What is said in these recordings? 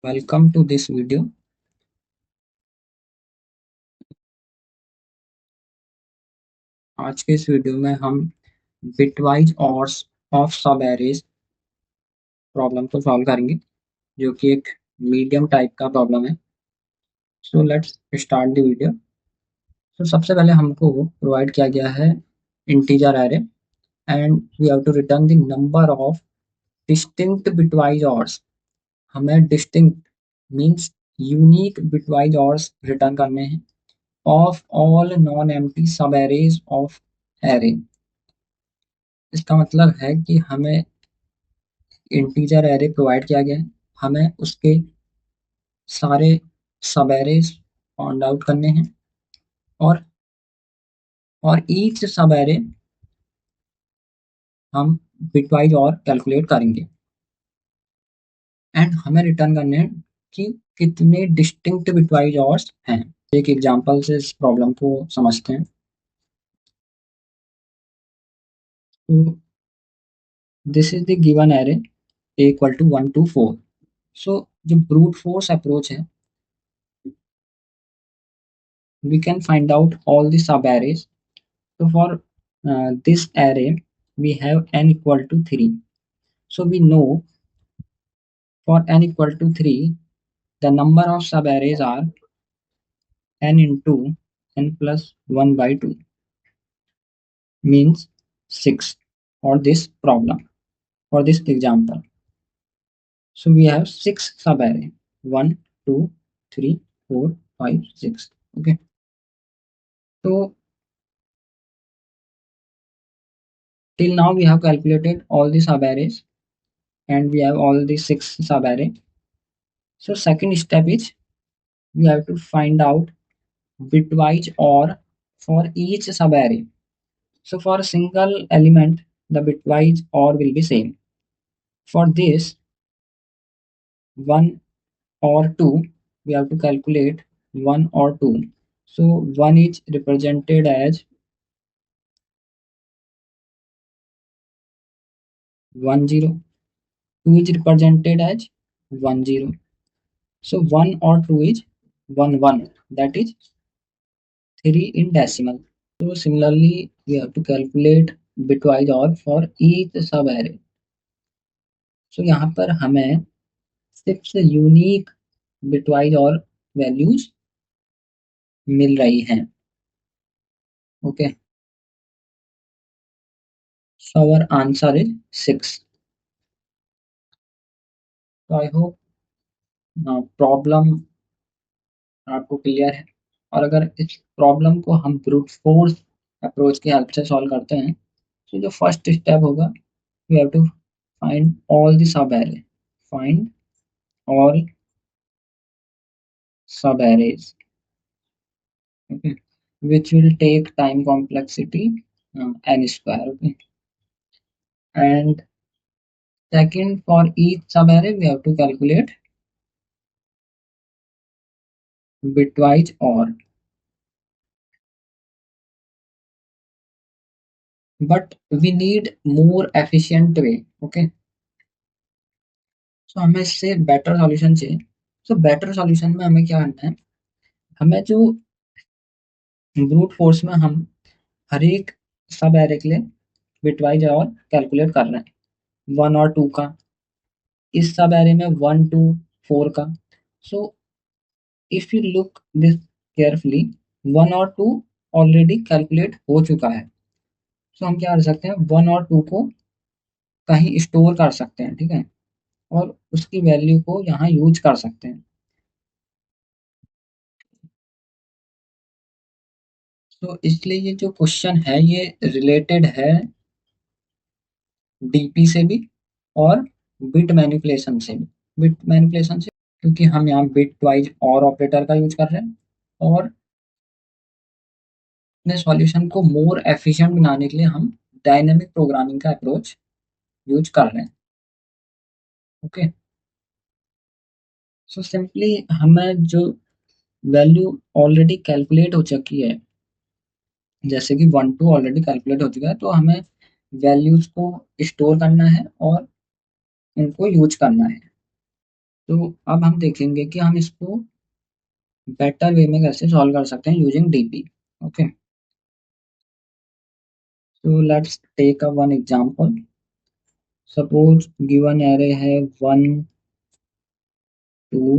Welcome to this video. आज के इस वीडियो में हम bitwise ORs of subarrays problem को सॉल्व करेंगे, जो कि एक मीडियम टाइप का प्रॉब्लम है। So let's start the video. तो सबसे पहले हमको प्रोवाइड किया गया है integer array and we have to return the number of distinct bitwise ORs. हमें distinct means unique bitwise ORs return करने हैं of all non empty subarrays of array. इसका मतलब है कि हमें इंटीजर एरे प्रोवाइड किया गया है, हमें उसके सारे सब एरेज फाइंड आउट करने हैं और ईच सब एरे हम बिटवाइज और कैलकुलेट करेंगे एंड हमें रिटर्न करने हैं कि कितने डिस्टिंक्ट बिटवाइज ऑर्स हैं। एक एग्जांपल से इस प्रॉब्लम को समझते हैं। तो this is the given array a equal to 1 to 4। So जो ब्रूट फोर्स अप्रोच है, we can find out all the sub arrays. So for this array, we have n equal to 3. So we know for n equal to 3, the number of sub arrays are n into n plus 1 by 2 means 6 for this problem, for this example. So we have 6 sub array 1, 2, 3, 4, 5, 6. Okay. So till now we have calculated all the sub arrays and we have all the 6 sub array. So second step is we have to find out bitwise OR for each subarray. So for a single element, the bitwise OR will be same. For this 1 or 2, we have to calculate 1 or 2. So 1 is represented as 1 0, 2 is represented as 1 0. So 1 or 2 is 1 1, that is 3 in decimal. So similarly, we have to calculate bitwise OR for each subarray. So यहाँ पर हमें 6 unique bitwise or values मिल रही हैं। Okay, so our answer is 6। तो I hope problem आपको clear है, और अगर इस प्रॉब्लम को हम ब्रूट फोर्स अप्रोच की हेल्प से सॉल्व करते हैं, तो जो फर्स्ट स्टेप होगा, we have to find all the subarray, find all subarrays, okay, which will take time complexity n square. Okay, and second, for each subarray we have to calculate bitwise OR, but we need more efficient way. Okay, so हमें इससे better solution चाहिए। so better solution में हमें क्या करना है, हमें जो ब्रूट फोर्स में हम हर एक सब एरे के लिए बिटवाइज और कैलकुलेट कर रहे हैं, 1 और 2 का, इस सब एरे में 1 2 4 का। So if you look this carefully, 1 और 2 ऑलरेडी कैलकुलेट हो चुका है। सो हम क्या कर सकते हैं, 1 और 2 को कहीं स्टोर कर सकते हैं, ठीक है, और उसकी वैल्यू को यहाँ यूज कर सकते हैं। तो इसलिए ये जो क्वेश्चन है ये रिलेटेड है डीपी से भी और बिट मैनिपुलेशन से भी। बिट मैनिपुलेशन से क्योंकि हम यहाँ बिट वाइज और ऑपरेटर का यूज कर रहे हैं, और अपने सॉल्यूशन को मोर एफिशिएंट बनाने के लिए हम डायनेमिक प्रोग्रामिंग का अप्रोच यूज कर रहे हैं। ओके, सो सिंपली हमें जो वैल्यू ऑलरेडी कैलकुलेट हो चुकी है, जैसे कि 1 2 ऑलरेडी कैलकुलेट हो चुका है, तो हमें वैल्यूज को स्टोर करना है और उनको यूज करना है। तो अब हम देखेंगे कि हम इसको बेटर वे में कैसे सॉल्व कर सकते हैं using DP. Okay, so let's take a one example. Suppose given array है 1 2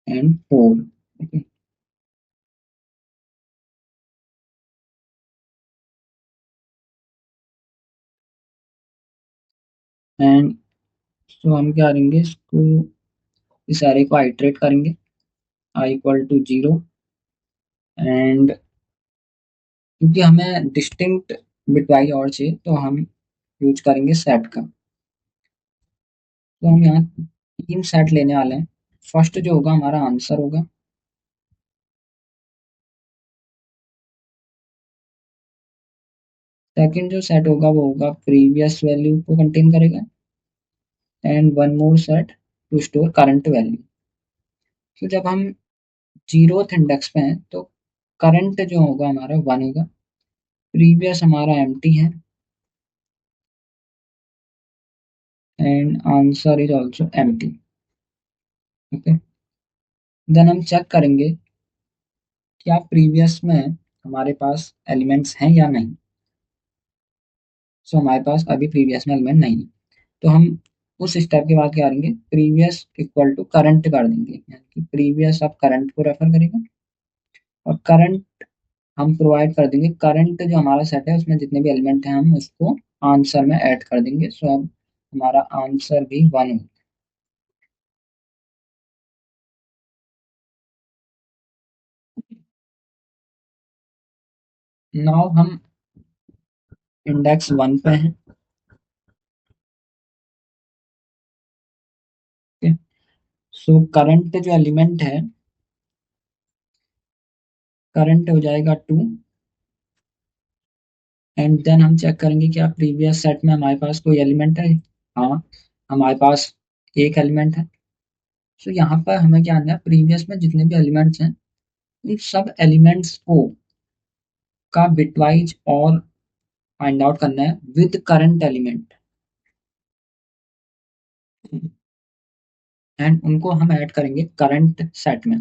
and 4। ओके, एंड सो हम क्या करेंगे, इसको इस एरे को आइटरेट करेंगे i = 0। एंड क्योंकि हमें डिस्टिंक्ट बिटवाइज और चाहिए तो हम यूज करेंगे सेट का। तो हम यहाँ 3 सेट लेने वाले हैं। फर्स्ट जो होगा हमारा आंसर होगा, सेकंड जो सेट होगा वो होगा प्रीवियस वैल्यू को कंटेन करेगा, and one more set to store current value. तो जब हम 0th इंडेक्स पे हैं तो करंट जो होगा हमारा 1 होगा, प्रीवियस हमारा एम्प्टी है, and answer is also empty. Okay, then हम चेक करेंगे क्या प्रीवियस में हमारे पास एलिमेंट्स हैं या नहीं। सो हमारे पास अभी प्रीवियस में एलिमेंट नहीं है, तो हम उस स्टेप के बाद क्या करेंगे, प्रीवियस इक्वल टू करंट कर देंगे, यानी कि प्रीवियस अब करंट को रेफर करेगा, और करंट हम प्रोवाइड कर देंगे, करंट जो हमारा सेट है उसमें जितने भी एलिमेंट हैं हम उसको आंसर में ऐड कर देंगे। सो अब हमारा आंसर भी 1 होगा। नाउ हम इंडेक्स 1 पे हैं। सो करंट जो एलिमेंट है, करंट हो जाएगा 2, एंड देन हम चेक करेंगे क्या प्रीवियस सेट में हमारे पास कोई एलिमेंट है। हाँ, हमारे पास एक एलिमेंट है। सो यहाँ पर हमें क्या आना है, प्रीवियस में जितने भी एलिमेंट्स हैं उन सब एलिमेंट्स को का बिटवाइज और फाइंड आउट करना है विद करंट एलिमेंट, एंड उनको हम ऐड करेंगे करंट सेट में।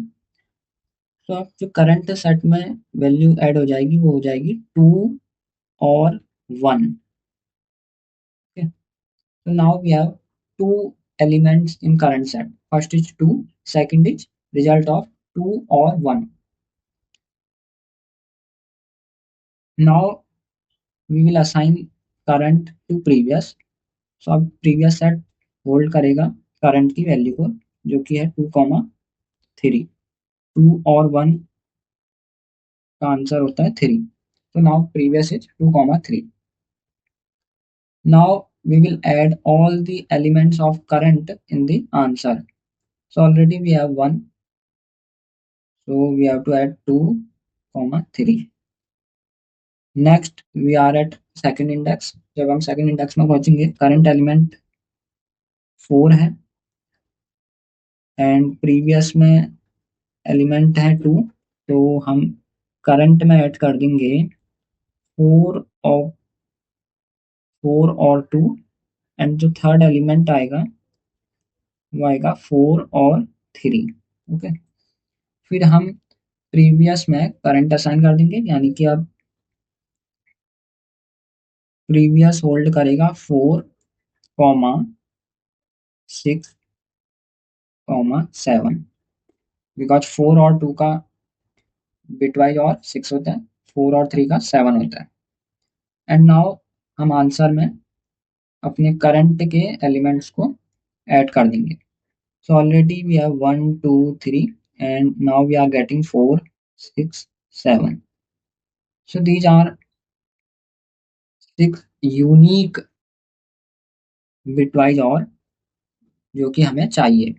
तो अब जो करंट सेट में वैल्यू ऐड हो जाएगी वो हो जाएगी 2 और 1। Okay? So now we have two elements in current set. First is 2, second is result of 2 or 1. Now we will assign current to previous. So अब previous set होल्ड करेगा current की value को, जो कि है 2,3। 2 और 1 का आंसर होता है 3। तो now previous is 2,3। Now we will add all the elements of current in the answer. So already we have 1, so we have to add 2,3। Next we are at second index. जब हम second index में पहुंचेंगे, current element 4 है, and previous में element है 2। तो हम current में ऐड कर देंगे 4 और 2, एंड जो थर्ड एलिमेंट आएगा वो आएगा 4 और 3। ओके, फिर हम प्रीवियस में करंट असाइन कर देंगे, यानी कि अब प्रीवियस होल्ड करेगा 4,6,7, बिकॉज 4 और 2 का बिटवाइज और 6 होता है, 4 और 3 का 7 होता है। एंड नाउ हम आंसर में अपने करंट के एलिमेंट्स को ऐड कर देंगे। So already we have 1 2 3, and now we are getting 4 6 7। So these are 6 unique bitwise or जो कि हमें चाहिए।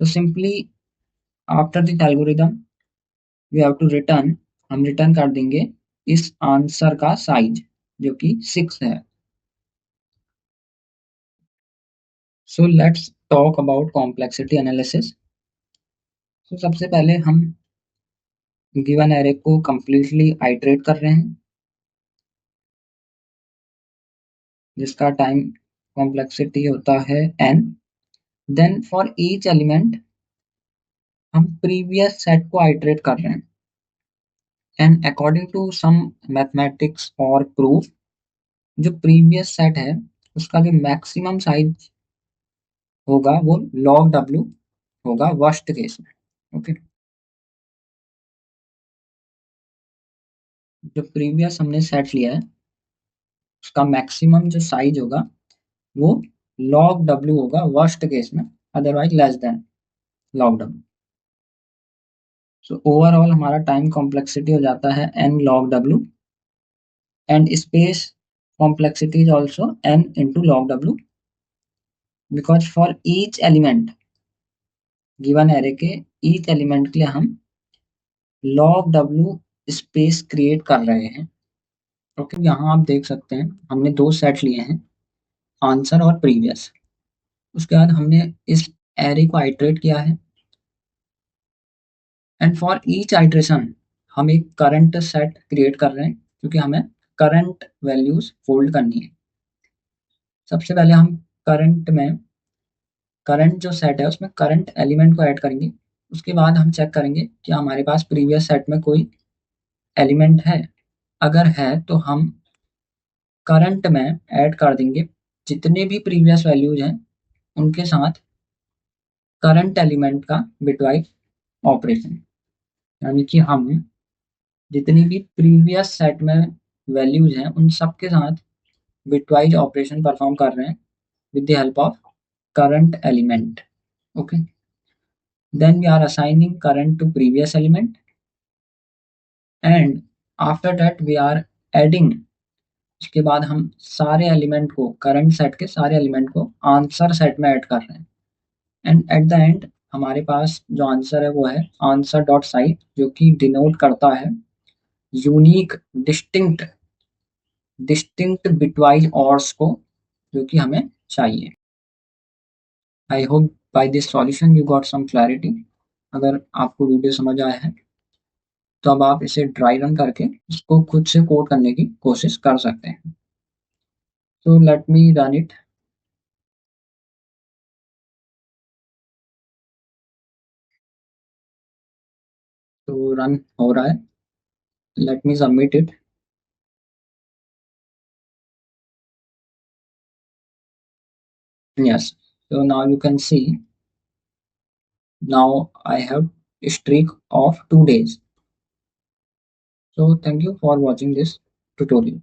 तो simply after this algorithm we have to return, हम रिटर्न कर देंगे इस आंसर का साइज जो कि 6 है। So let's talk about complexity analysis. तो सबसे पहले हम गिवन एरे को कंप्लीटली आइटरेट कर रहे हैं, जिसका टाइम कॉम्प्लेक्सिटी होता है n। Then for each element हम प्रीवियस सेट को आइटरेट कर रहे हैं, and according to some mathematics और प्रूफ, जो प्रीवियस सेट है उसका जो मैक्सिमम साइज होगा वो log w होगा वर्स्ट केस में। ओके, जो प्रीवियस हमने सेट लिया है उसका मैक्सिमम जो साइज होगा वो log w होगा वर्स्ट केस में, otherwise less than log w। So overall हमारा टाइम कॉम्प्लेक्सिटी हो जाता है n log w, and space complexity is also n into log w, because for each element given array के each element के लिए हम log w space create कर रहे हैं। ओके, यहाँ आप देख सकते हैं हमने दो सेट लिए हैं, आंसर और प्रीवियस। उसके बाद हमने इस एरे को आइटरेट किया है, एंड फॉर ईच आइटरेशन हम एक करंट सेट क्रिएट कर रहे हैं क्योंकि हमें करंट वैल्यूज फोल्ड करनी है। सबसे पहले हम करंट जो सेट है उसमें करंट एलिमेंट को ऐड करेंगे। उसके बाद हम चेक करेंगे कि हमारे पास प्रीवियस सेट में कोई एलिमेंट है, अगर है तो हम करंट में ऐड कर देंगे जितने भी प्रीवियस वैल्यूज हैं उनके साथ करंट एलिमेंट का बिटवाइज ऑपरेशन, यानी कि हम जितनी भी प्रीवियस सेट में वैल्यूज हैं उन सब के साथ बिटवाइज ऑपरेशन परफॉर्म कर रहे हैं with the help of current element. Okay, then we are assigning current to previous element, and after that we are adding, उसके बाद हम सारे एलिमेंट को करंट सेट के सारे एलिमेंट को आंसर सेट में ऐड कर रहे हैं, एंड एट द एंड हमारे पास जो आंसर है वो है आंसर डॉट साइज, जो कि डिनोट करता है unique distinct distinct bitwise ORs को जो कि हमें चाहिए। I hope by this solution you got some clarity. अगर आपको वीडियो समझ आया है तो अब आप इसे ड्राई रन करके इसको खुद से कोड करने की कोशिश कर सकते हैं। तो लेट मी रन इट। तो रन हो रहा है, let me submit it. Yes, so now you can see, now I have a streak of 2 days. So thank you for watching this tutorial.